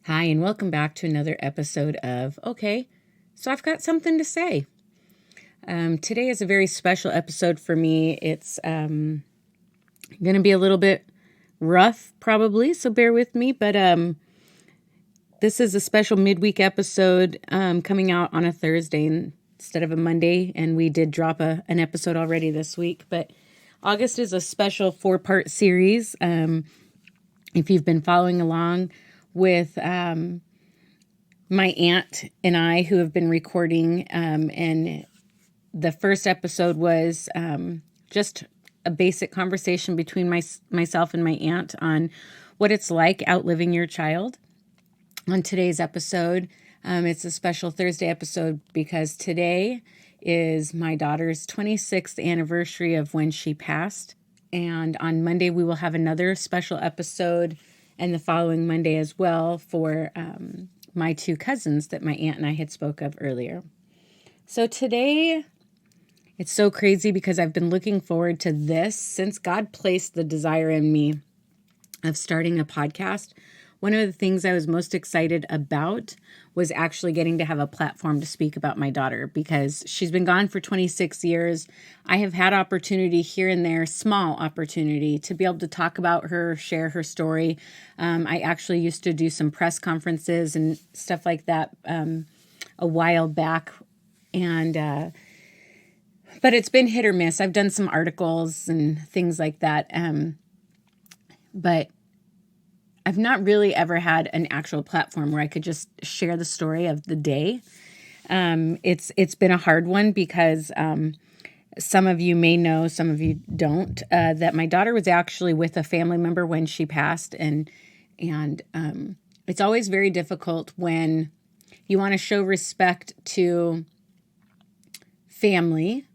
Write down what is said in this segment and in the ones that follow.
Hi, and welcome back to another episode of Okay, so I've got something to say. Today is a very special episode for me. It's going to be a little bit rough, probably, so bear with me. But this is a special midweek episode coming out on a Thursday instead of a Monday, and we did drop an episode already this week. But August is a special 4-part series. If you've been following along with my aunt and I, who have been recording, and the first episode was just a basic conversation between myself and my aunt on what it's like outliving your child. On today's episode, it's a special Thursday episode because today is my daughter's 26th anniversary of when she passed. And on Monday, we will have another special episode, and the following Monday as well for my two cousins that my aunt and I had spoke of earlier. So today, it's so crazy because I've been looking forward to this since God placed the desire in me of starting a podcast. One of the things I was most excited about was actually getting to have a platform to speak about my daughter because she's been gone for 26 years. I have had opportunity here and there, small opportunity, to be able to talk about her, share her story. I actually used to do some press conferences and stuff like that a while back. And but it's been hit or miss. I've done some articles and things like that. But I've not really ever had an actual platform where I could just share the story of the day. It's been a hard one because some of you may know, some of you don't, that my daughter was actually with a family member when she passed, and it's always very difficult when you want to show respect to family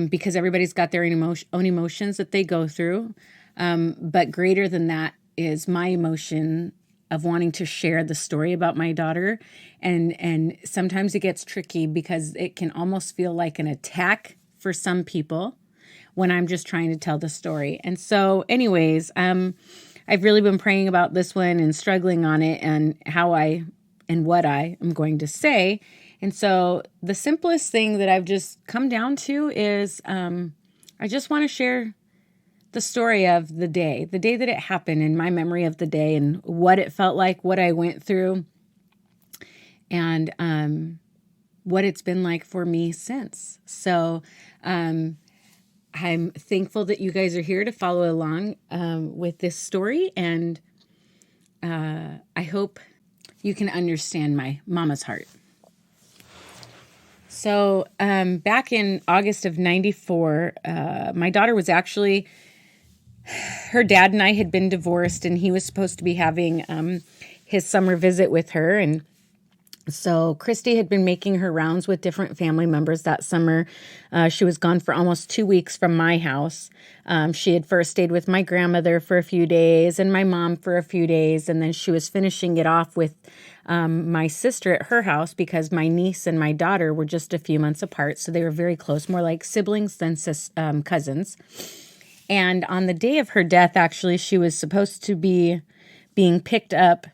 because everybody's got their own emotions that they go through. But greater than that is my emotion of wanting to share the story about my daughter. And sometimes it gets tricky because it can almost feel like an attack for some people when I'm just trying to tell the story. And so anyways, I've really been praying about this one and struggling on it and what I am going to say. And so the simplest thing that I've just come down to is I just want to share the story of the day that it happened, and my memory of the day and what it felt like, what I went through, and what it's been like for me since. So I'm thankful that you guys are here to follow along with this story, and I hope you can understand my mama's heart. So back in August of 94, my daughter was actually... her dad and I had been divorced, and he was supposed to be having his summer visit with her. And so Christy had been making her rounds with different family members that summer. She was gone for almost 2 weeks from my house. She had first stayed with my grandmother for a few days and my mom for a few days. And then she was finishing it off with my sister at her house because my niece and my daughter were just a few months apart. So they were very close, more like siblings than cousins. And on the day of her death, actually, she was supposed to be being picked up.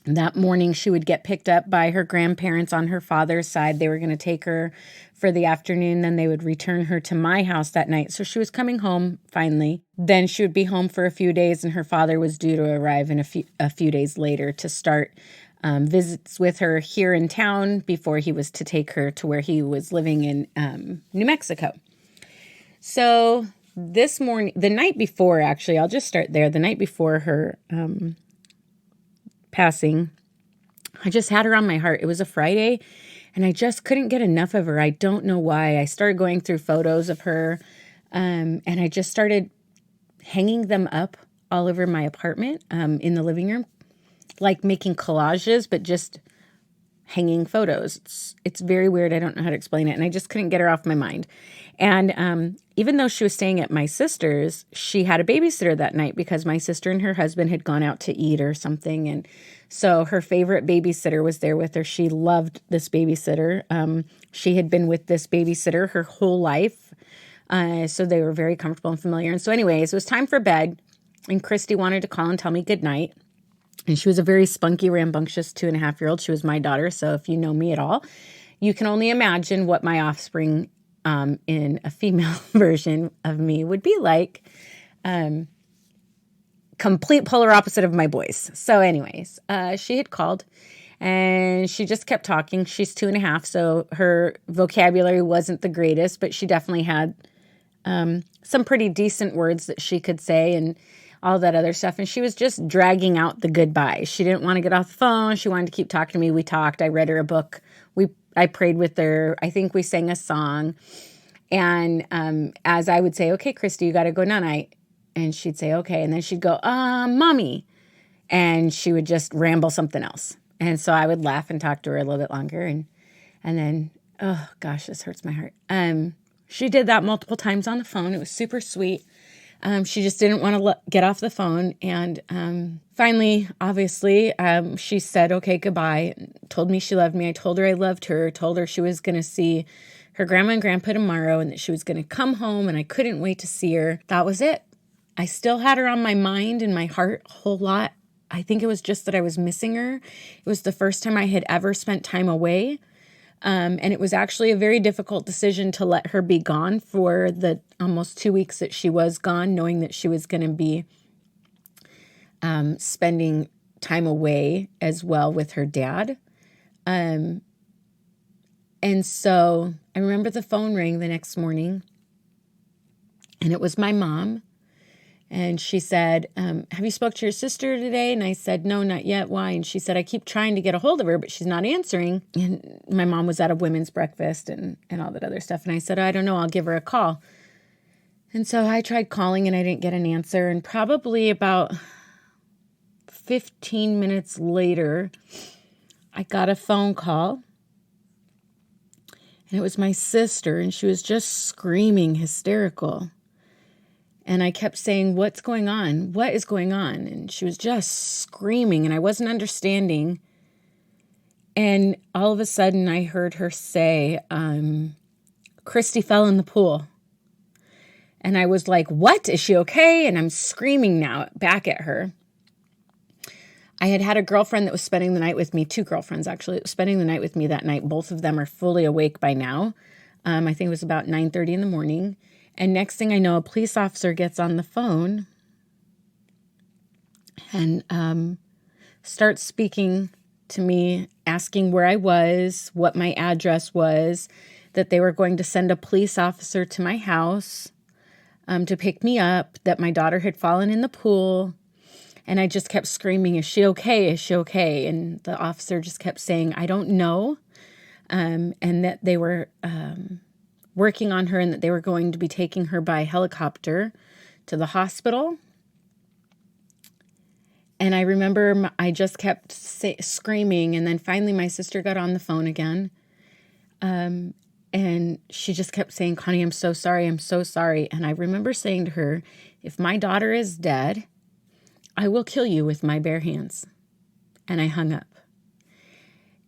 That morning, she would get picked up by her grandparents on her father's side. They were going to take her for the afternoon. Then they would return her to my house that night. So she was coming home finally. Then she would be home for a few days, and her father was due to arrive in a few days later to start visits with her here in town before he was to take her to where he was living in New Mexico. So this morning, the night before, actually, I'll just start there. The night before her passing, I just had her on my heart. It was a Friday, and I just couldn't get enough of her. I don't know why. I started going through photos of her, and I just started hanging them up all over my apartment in the living room, like making collages, but just hanging photos. It's very weird. I don't know how to explain it. And I just couldn't get her off my mind. And even though she was staying at my sister's, she had a babysitter that night because my sister and her husband had gone out to eat or something. And so her favorite babysitter was there with her. She loved this babysitter. She had been with this babysitter her whole life. So they were very comfortable and familiar. And so anyways, it was time for bed. And Christy wanted to call and tell me goodnight. And she was a very spunky, rambunctious 2.5-year-old. She was my daughter. So if you know me at all, you can only imagine what my offspring in a female version of me would be like. Complete polar opposite of my boys. So anyways, she had called and she just kept talking. She's 2.5, so her vocabulary wasn't the greatest, but she definitely had some pretty decent words that she could say and all that other stuff. And she was just dragging out the goodbyes. She didn't want to get off the phone. She wanted to keep talking to me. We talked. I read her a book. I prayed with her. I think we sang a song. And as I would say, okay, Christy, you got to go night-night. And she'd say, okay. And then she'd go, mommy. And she would just ramble something else. And so I would laugh and talk to her a little bit longer. And then, oh gosh, this hurts my heart. She did that multiple times on the phone. It was super sweet. She just didn't want to get off the phone. And finally, obviously, she said, okay, goodbye. Told me she loved me. I told her I loved her. Told her she was going to see her grandma and grandpa tomorrow and that she was going to come home and I couldn't wait to see her. That was it. I still had her on my mind and my heart a whole lot. I think it was just that I was missing her. It was the first time I had ever spent time away. And it was actually a very difficult decision to let her be gone for the almost 2 weeks that she was gone, knowing that she was going to be spending time away as well with her dad. And so I remember the phone rang the next morning, and it was my mom. And she said, have you spoke to your sister today? And I said, no, not yet. Why? And she said, I keep trying to get a hold of her, but she's not answering. And my mom was at a women's breakfast and all that other stuff. And I said, I don't know, I'll give her a call. And so I tried calling and I didn't get an answer. And probably about 15 minutes later, I got a phone call. And it was my sister, and she was just screaming hysterical. And I kept saying, what's going on? What is going on? And she was just screaming, and I wasn't understanding. And all of a sudden, I heard her say, Christy fell in the pool. And I was like, what? Is she okay? And I'm screaming now back at her. I had a girlfriend that was spending the night with me, 2 girlfriends actually, spending the night with me that night. Both of them are fully awake by now. I think it was about 9:30 in the morning. And next thing I know, a police officer gets on the phone and starts speaking to me, asking where I was, what my address was, that they were going to send a police officer to my house to pick me up, that my daughter had fallen in the pool. And I just kept screaming, is she okay? Is she okay? And the officer just kept saying, I don't know. And that they were working on her and that they were going to be taking her by helicopter to the hospital. And I remember I just kept screaming. And then finally my sister got on the phone again. And she just kept saying, Connie, I'm so sorry. I'm so sorry. And I remember saying to her, if my daughter is dead, I will kill you with my bare hands. And I hung up.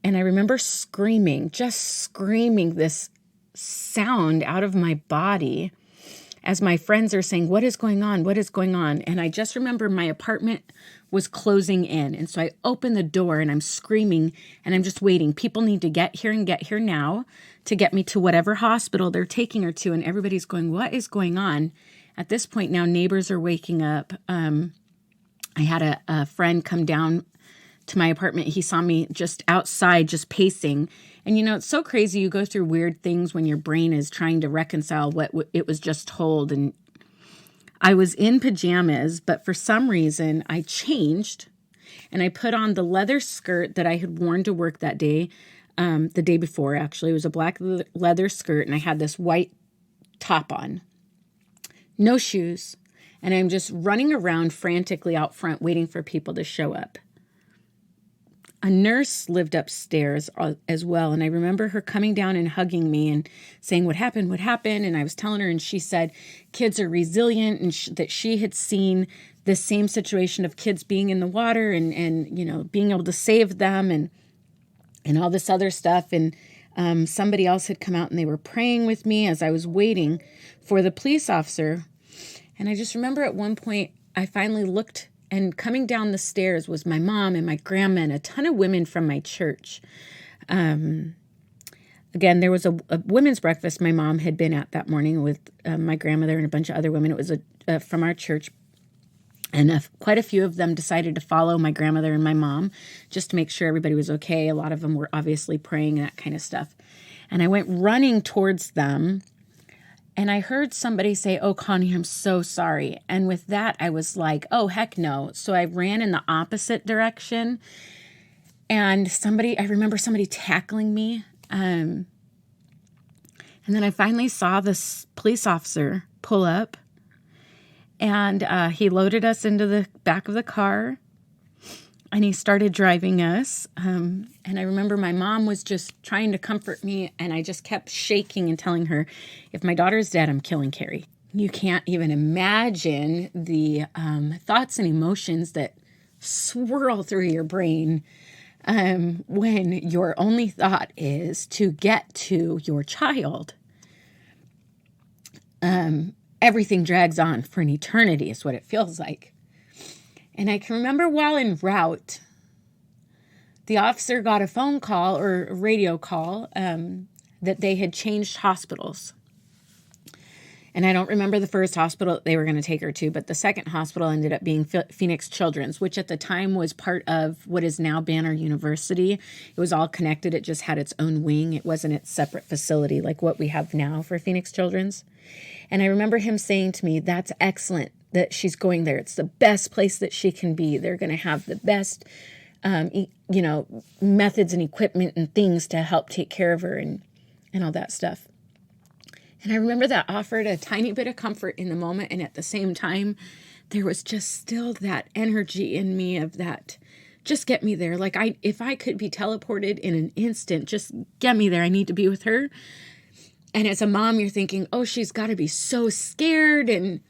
And I remember screaming, just screaming this sound out of my body as my friends are saying, what is going on? What is going on? And I just remember my apartment was closing in. And so I open the door and I'm screaming and I'm just waiting. People need to get here and get here now to get me to whatever hospital they're taking her to. And everybody's going, what is going on? At this point now, neighbors are waking up. I had a friend come down to my apartment. He saw me just outside, just pacing. And, you know, it's so crazy. You go through weird things when your brain is trying to reconcile what it was just told. And I was in pajamas, but for some reason I changed and I put on the leather skirt that I had worn to work that day, the day before, actually. It was a black leather skirt, and I had this white top on. No shoes. And I'm just running around frantically out front waiting for people to show up. A nurse lived upstairs as well. And I remember her coming down and hugging me and saying, what happened? What happened? And I was telling her, and she said, kids are resilient, and that she had seen the same situation of kids being in the water and you know, being able to save them and all this other stuff. And somebody else had come out and they were praying with me as I was waiting for the police officer. And I just remember at one point, I finally looked And coming down the stairs was my mom and my grandma and a ton of women from my church. Again, there was a women's breakfast my mom had been at that morning with my grandmother and a bunch of other women. It was from our church. And quite a few of them decided to follow my grandmother and my mom just to make sure everybody was okay. A lot of them were obviously praying and that kind of stuff. And I went running towards them. And I heard somebody say, "Oh, Connie, I'm so sorry." And with that, I was like, oh, heck no. So I ran in the opposite direction. And I remember somebody tackling me. And then I finally saw this police officer pull up. And he loaded us into the back of the car. And he started driving us. And I remember my mom was just trying to comfort me. And I just kept shaking and telling her, if my daughter's dead, I'm killing Carrie. You can't even imagine the thoughts and emotions that swirl through your brain when your only thought is to get to your child. Everything drags on for an eternity is what it feels like. And I can remember while en route, the officer got a phone call or a radio call that they had changed hospitals. And I don't remember the first hospital that they were going to take her to, but the second hospital ended up being Phoenix Children's, which at the time was part of what is now Banner University. It was all connected. It just had its own wing. It wasn't its separate facility like what we have now for Phoenix Children's. And I remember him saying to me, "That's excellent that she's going there. It's the best place that she can be. They're going to have the best, methods and equipment and things to help take care of her and all that stuff." And I remember that offered a tiny bit of comfort in the moment. And at the same time, there was just still that energy in me of that, just get me there. Like if I could be teleported in an instant, just get me there. I need to be with her. And as a mom, you're thinking, oh, she's got to be so scared. And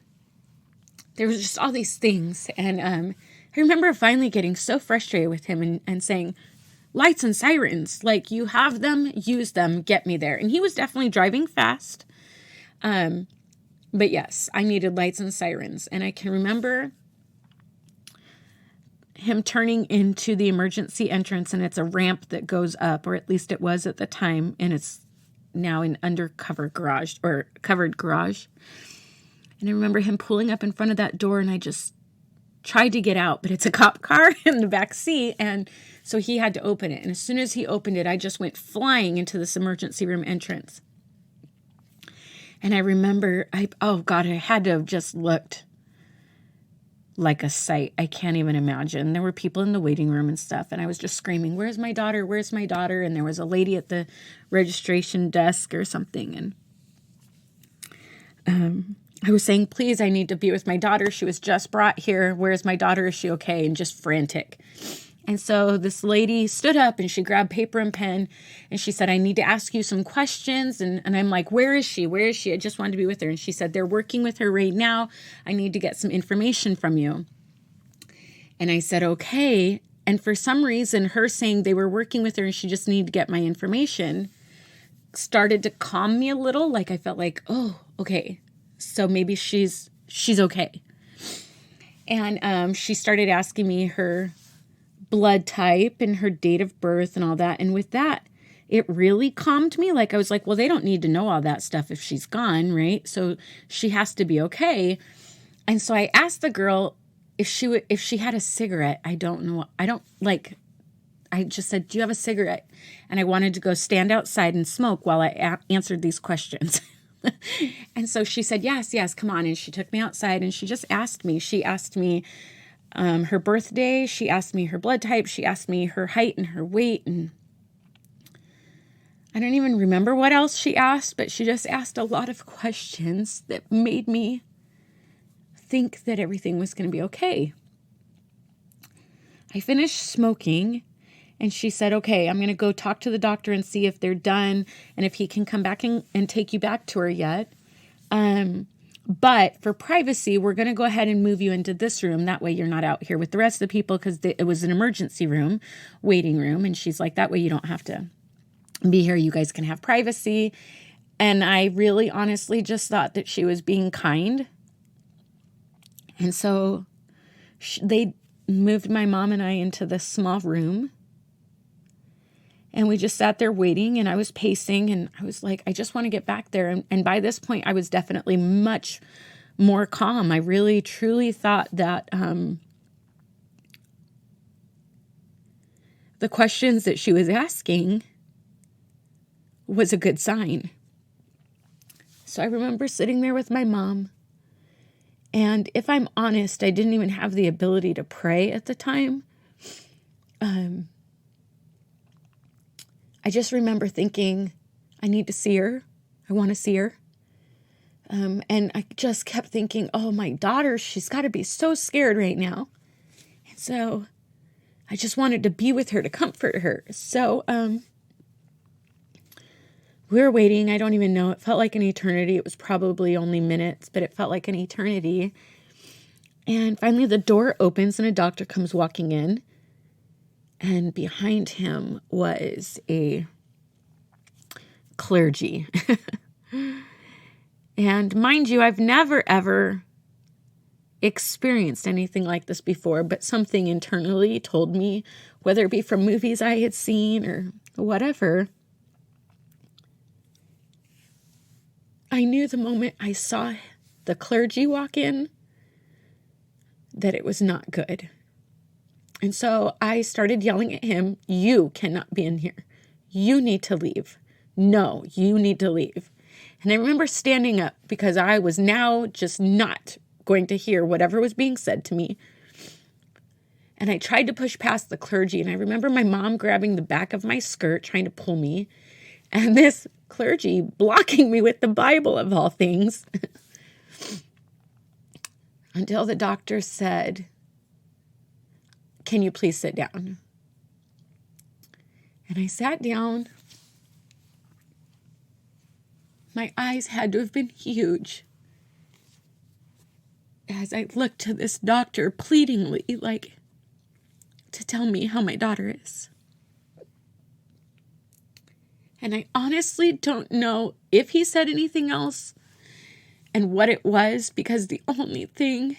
there was just all these things. And I remember finally getting so frustrated with him and saying, lights and sirens, like you have them, use them, get me there. And he was definitely driving fast. But yes, I needed lights and sirens. And I can remember him turning into the emergency entrance, and it's a ramp that goes up, or at least it was at the time. And it's now an undercover garage or covered garage. And I remember him pulling up in front of that door, and I just tried to get out, but it's a cop car in the back seat. And so he had to open it. And as soon as he opened it, I just went flying into this emergency room entrance. And I remember, I had to have just looked like a sight. I can't even imagine. There were people in the waiting room and stuff. And I was just screaming, "Where's my daughter? Where's my daughter?" And there was a lady at the registration desk or something. And I was saying, "Please, I need to be with my daughter. She was just brought here. Where's my daughter? Is she okay?" And just frantic. And so this lady stood up and she grabbed paper and pen and she said, "I need to ask you some questions." And I'm like, "Where is she? Where is she? I just wanted to be with her." And she said, "They're working with her right now. I need to get some information from you." And I said, "Okay." And for some reason, her saying they were working with her and she just needed to get my information started to calm me a little. Like I felt like, oh, okay. So maybe she's okay. And she started asking me her blood type and her date of birth and all that. And with that, it really calmed me. Like I was like, well, they don't need to know all that stuff if she's gone, right? So she has to be okay. And so I asked the girl if she had a cigarette. I don't know. I just said, "Do you have a cigarette?" And I wanted to go stand outside and smoke while I answered these questions. And so she said, yes, come on. And she took me outside and she just asked me. She asked me her birthday. She asked me her blood type. She asked me her height and her weight. And I don't even remember what else she asked, but she just asked a lot of questions that made me think that everything was going to be okay. I finished smoking and she said, "Okay, I'm going to go talk to the doctor and see if they're done and if he can come back and take you back to her yet. But for privacy, we're going to go ahead and move you into this room. That way you're not out here with the rest of the people," because it was an emergency room, waiting room. And she's like, "That way you don't have to be here. You guys can have privacy." And I really honestly just thought that she was being kind. And so They moved my mom and I into this small room. And we just sat there waiting, and I was pacing, and I was like, I just want to get back there. And by this point, I was definitely much more calm. I really, truly thought that the questions that she was asking was a good sign. So I remember sitting there with my mom. And if I'm honest, I didn't even have the ability to pray at the time. I just remember thinking, I need to see her. I want to see her. And I just kept thinking, oh, my daughter, she's got to be so scared right now. And so I just wanted to be with her, to comfort her. So we were waiting. I don't even know. It felt like an eternity. It was probably only minutes, but it felt like an eternity. And finally the door opens and a doctor comes walking in. And behind him was a clergy. And mind you, I've never, ever experienced anything like this before, but something internally told me, whether it be from movies I had seen or whatever, I knew the moment I saw the clergy walk in that it was not good. And so I started yelling at him, you cannot be in here. You need to leave. No, you need to leave. And I remember standing up because I was now just not going to hear whatever was being said to me. And I tried to push past the clergy. And I remember my mom grabbing the back of my skirt, trying to pull me. And this clergy blocking me with the Bible, of all things. Until the doctor said, can you please sit down? And I sat down. My eyes had to have been huge as I looked to this doctor pleadingly, like, to tell me how my daughter is. And I honestly don't know if he said anything else and what it was, because the only thing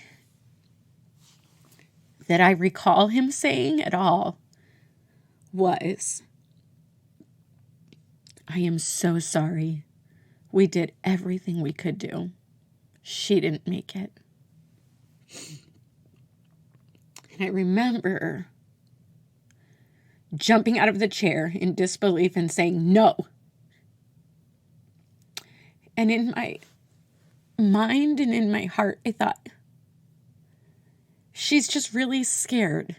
that I recall him saying at all was, I am so sorry. We did everything we could do. She didn't make it. And I remember jumping out of the chair in disbelief and saying, no. And in my mind and in my heart, I thought, she's just really scared.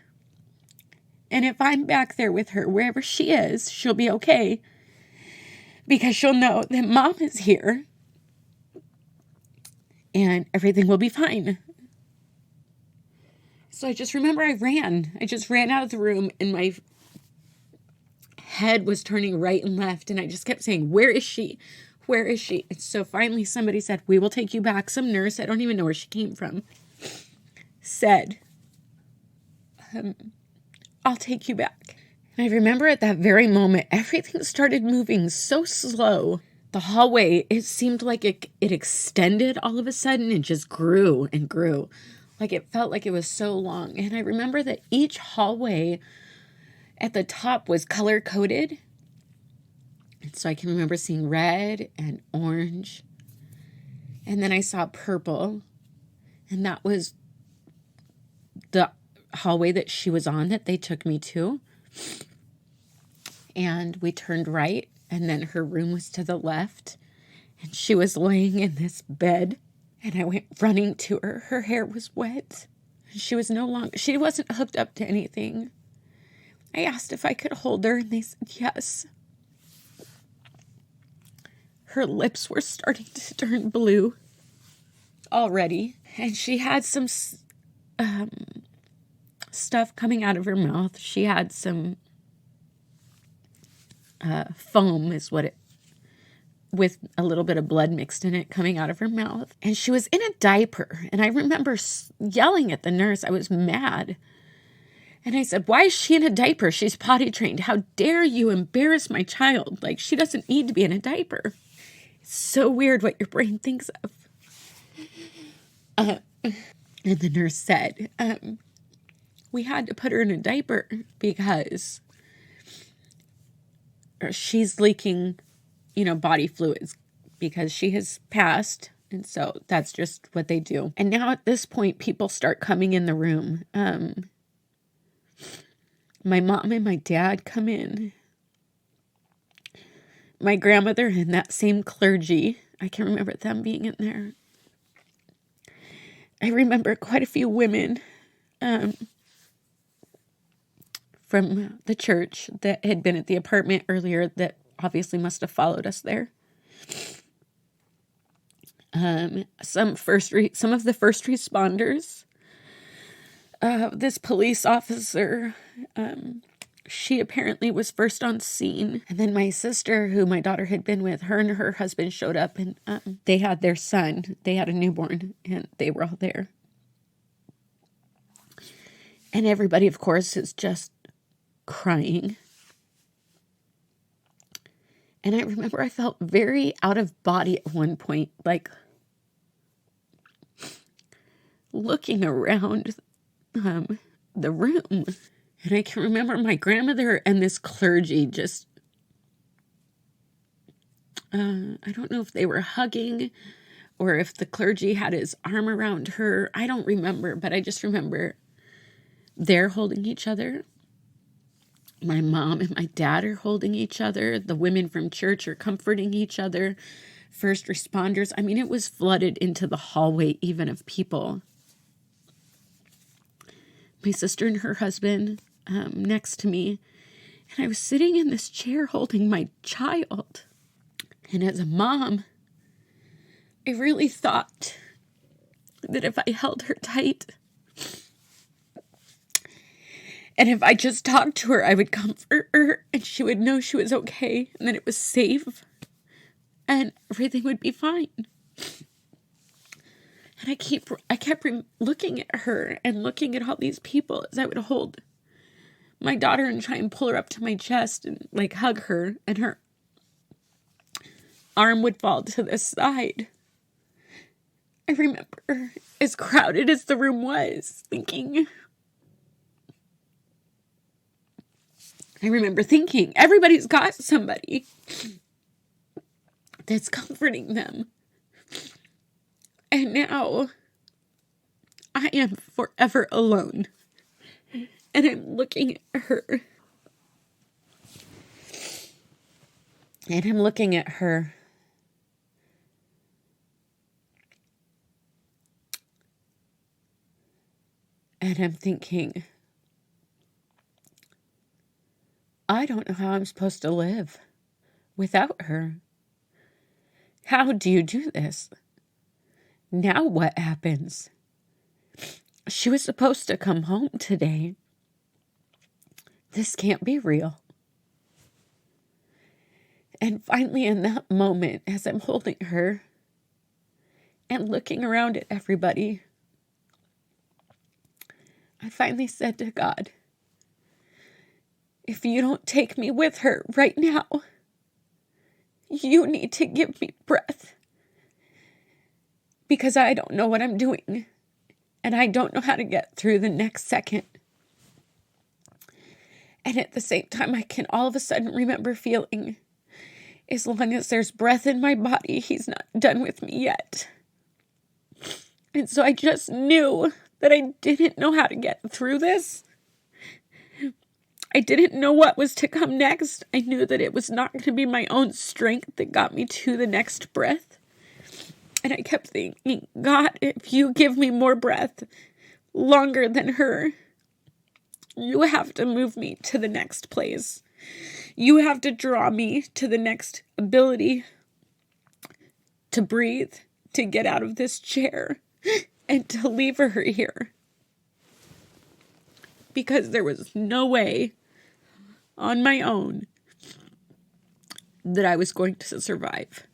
And if I'm back there with her, wherever she is, she'll be okay. Because she'll know that mom is here. And everything will be fine. So I just remember I just ran out of the room, and my head was turning right and left. And I just kept saying, where is she? Where is she? And so finally somebody said, we will take you back. Some nurse, I don't even know where she came from, said, I'll take you back. And I remember at that very moment, everything started moving so slow. The hallway, it seemed like it extended all of a sudden and just grew and grew. Like it felt like it was so long. And I remember that each hallway at the top was color-coded. And so I can remember seeing red and orange. And then I saw purple. And that was the hallway that she was on that they took me to. And we turned right, and then her room was to the left, and she was laying in this bed, and I went running to her. Her hair was wet. She wasn't hooked up to anything. I asked if I could hold her, and they said yes. Her lips were starting to turn blue already, and she had some stuff coming out of her mouth. She had some foam, is what it, with a little bit of blood mixed in it, coming out of her mouth. And she was in a diaper. And I remember yelling at the nurse. I was mad. And I said, why is she in a diaper? She's potty trained. How dare you embarrass my child? Like, she doesn't need to be in a diaper. It's so weird what your brain thinks of. And the nurse said, we had to put her in a diaper because she's leaking, body fluids because she has passed. And so that's just what they do. And now at this point, people start coming in the room. My mom and my dad come in. My grandmother and that same clergy, I can remember them being in there. I remember quite a few women from the church that had been at the apartment earlier that obviously must have followed us there. Some of the first responders. This police officer, she apparently was first on scene. And then my sister, who my daughter had been with, her and her husband showed up, and they had their son. They had a newborn, and they were all there. And everybody, of course, is just crying. And I remember I felt very out of body at one point, like looking around the room. And I can remember my grandmother and this clergy just, I don't know if they were hugging or if the clergy had his arm around her. I don't remember, but I just remember they're holding each other. My mom and my dad are holding each other. The women from church are comforting each other. First responders. I mean, it was flooded into the hallway even of people. My sister and her husband next to me. And I was sitting in this chair holding my child. And as a mom, I really thought that if I held her tight, and if I just talked to her, I would comfort her and she would know she was okay and that it was safe and everything would be fine. And I kept looking at her and looking at all these people as I would hold my daughter and try and pull her up to my chest and like hug her, and her arm would fall to the side. I remember, as crowded as the room was, thinking, everybody's got somebody that's comforting them. And now I am forever alone. And I'm looking at her. And I'm looking at her. And I'm thinking, I don't know how I'm supposed to live without her. How do you do this? Now what happens? She was supposed to come home today. This can't be real. And finally, in that moment, as I'm holding her and looking around at everybody, I finally said to God, if you don't take me with her right now, you need to give me breath. Because I don't know what I'm doing. And I don't know how to get through the next second. And at the same time, I can all of a sudden remember feeling, as long as there's breath in my body, he's not done with me yet. And so I just knew that I didn't know how to get through this. I didn't know what was to come next. I knew that it was not going to be my own strength that got me to the next breath. And I kept thinking, God, if you give me more breath, longer than her, you have to move me to the next place. You have to draw me to the next ability to breathe, to get out of this chair, and to leave her here. Because there was no way on my own that I was going to survive.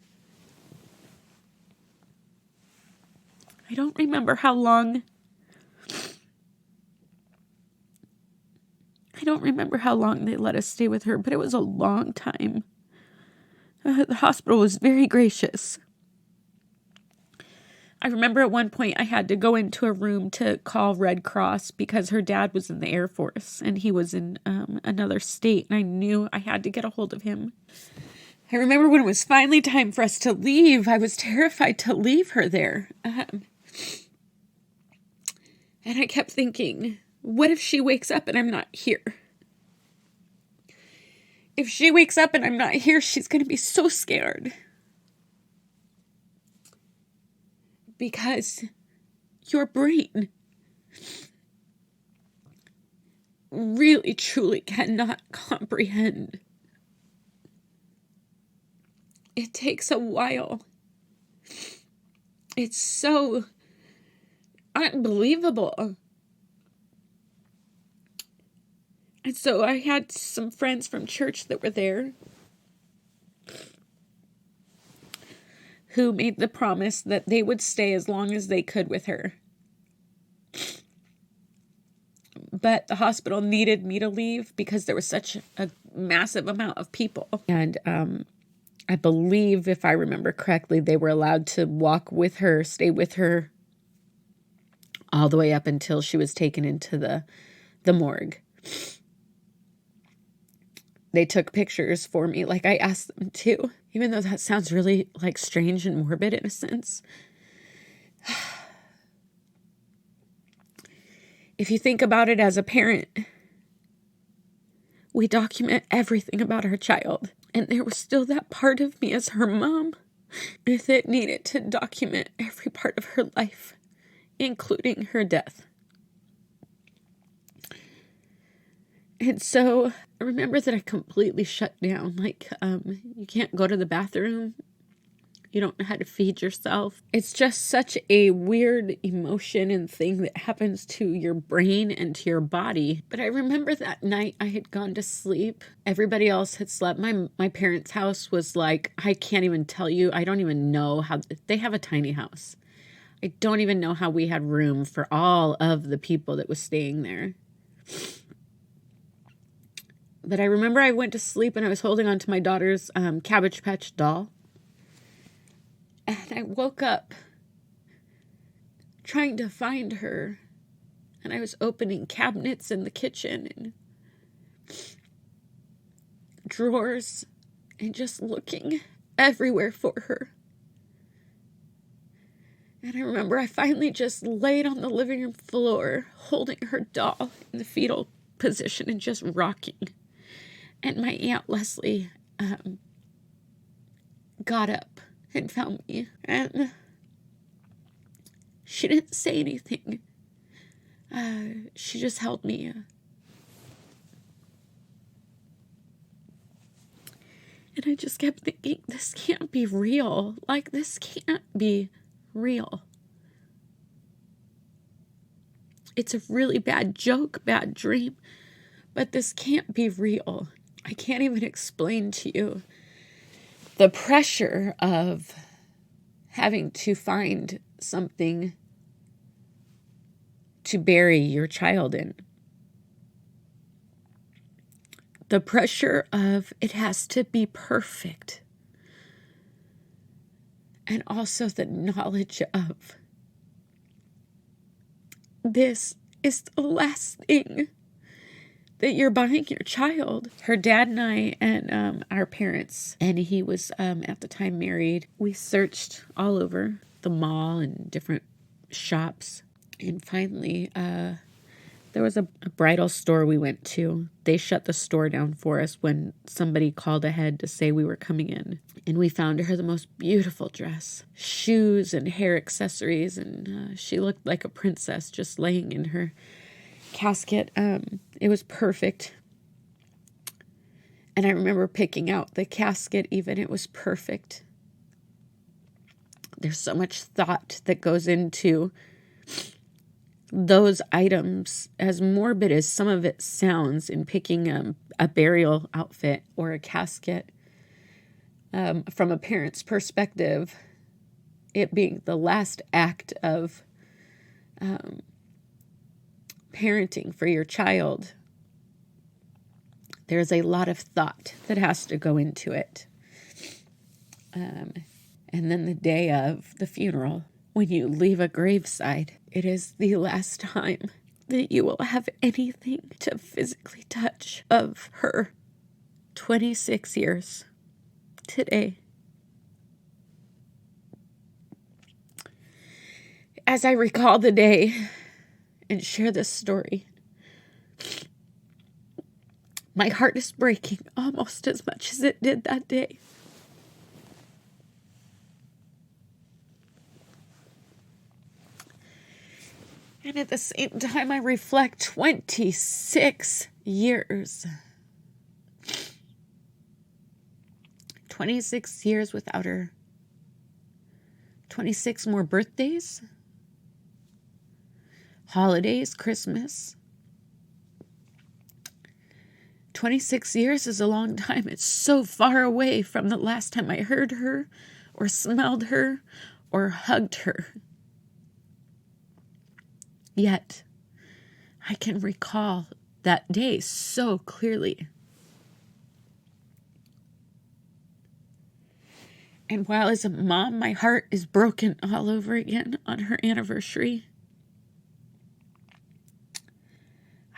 I don't remember how long they let us stay with her, but it was a long time. The hospital was very gracious. I remember at one point I had to go into a room to call Red Cross because her dad was in the Air Force and he was in another state, and I knew I had to get a hold of him. I remember when it was finally time for us to leave, I was terrified to leave her there. And I kept thinking, what if she wakes up and I'm not here? If she wakes up and I'm not here, she's going to be so scared. Because your brain really, truly cannot comprehend. It takes a while. It's so unbelievable. And so I had some friends from church that were there who made the promise that they would stay as long as they could with her. But the hospital needed me to leave because there was such a massive amount of people. And I believe, if I remember correctly, they were allowed to walk with her, stay with her all the way up until she was taken into the morgue. They took pictures for me like I asked them to, even though that sounds really like strange and morbid in a sense. If you think about it as a parent, we document everything about our child. And there was still that part of me as her mom that needed to document every part of her life, including her death. And so I remember that I completely shut down. Like, you can't go to the bathroom. You don't know how to feed yourself. It's just such a weird emotion and thing that happens to your brain and to your body. But I remember that night I had gone to sleep. Everybody else had slept. My parents' house was like, I can't even tell you. I don't even know how. They have a tiny house. I don't even know how we had room for all of the people that was staying there. But I remember I went to sleep and I was holding on to my daughter's Cabbage Patch doll. And I woke up trying to find her. And I was opening cabinets in the kitchen and drawers and just looking everywhere for her. And I remember I finally just laid on the living room floor holding her doll in the fetal position and just rocking. And my Aunt Leslie got up and found me. And she didn't say anything. She just held me. And I just kept thinking, this can't be real. Like, this can't be real. It's a really bad joke, bad dream. But this can't be real. I can't even explain to you the pressure of having to find something to bury your child in. The pressure of it has to be perfect. And also the knowledge of this is the last thing that you're buying your child. Her dad and I and our parents, and he was at the time married, we searched all over the mall and different shops. And finally, there was a bridal store we went to. They shut the store down for us when somebody called ahead to say we were coming in. And we found her the most beautiful dress, shoes and hair accessories, and she looked like a princess just laying in her casket. It was perfect. And I remember picking out the casket even. It was perfect. There's so much thought that goes into those items, as morbid as some of it sounds, in picking a burial outfit or a casket. From a parent's perspective, it being the last act of parenting for your child, there's a lot of thought that has to go into it. And then the day of the funeral, when you leave a graveside, it is the last time that you will have anything to physically touch of her. 26 years today. As I recall the day and share this story, my heart is breaking almost as much as it did that day. And at the same time, I reflect 26 years. 26 years without her. 26 more birthdays. Holidays, Christmas. 26 years is a long time. It's so far away from the last time I heard her or smelled her or hugged her. Yet, I can recall that day so clearly. And while as a mom, my heart is broken all over again on her anniversary,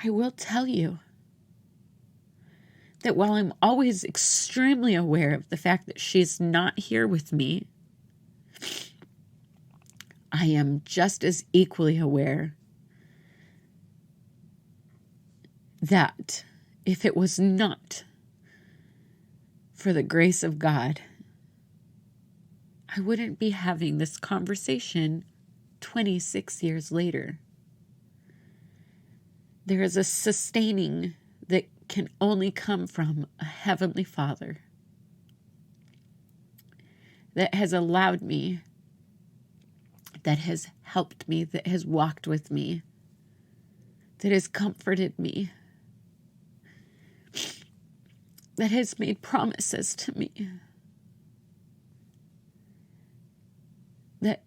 I will tell you that while I'm always extremely aware of the fact that she's not here with me, I am just as equally aware that if it was not for the grace of God, I wouldn't be having this conversation 26 years later. There is a sustaining that can only come from a Heavenly Father that has allowed me, that has helped me, that has walked with me, that has comforted me, that has made promises to me, that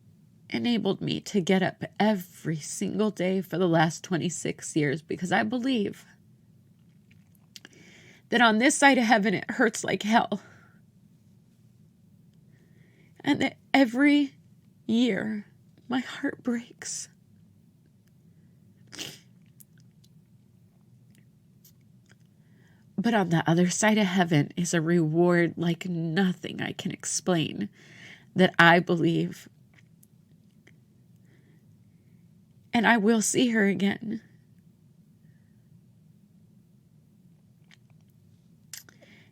enabled me to get up every single day for the last 26 years, because I believe that on this side of heaven it hurts like hell. And that every year my heart breaks. But on the other side of heaven is a reward like nothing I can explain, that I believe. And I will see her again.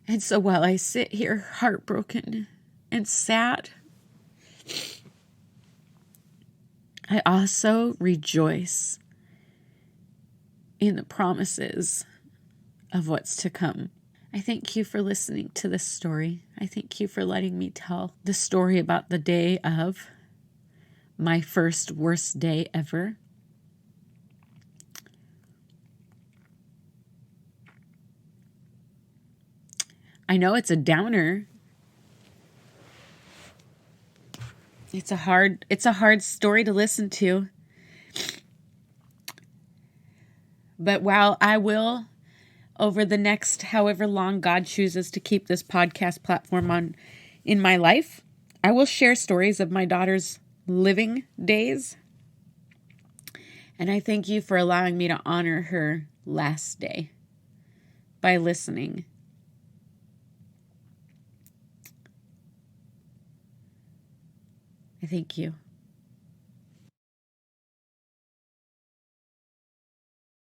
And so while I sit here heartbroken and sad, I also rejoice in the promises of what's to come. I thank you for listening to this story. I thank you for letting me tell the story about the day of my first worst day ever. I know it's a downer. It's a hard story to listen to. But while I will, over the next however long God chooses to keep this podcast platform on in my life, I will share stories of my daughter's living days. And I thank you for allowing me to honor her last day by listening. I thank you.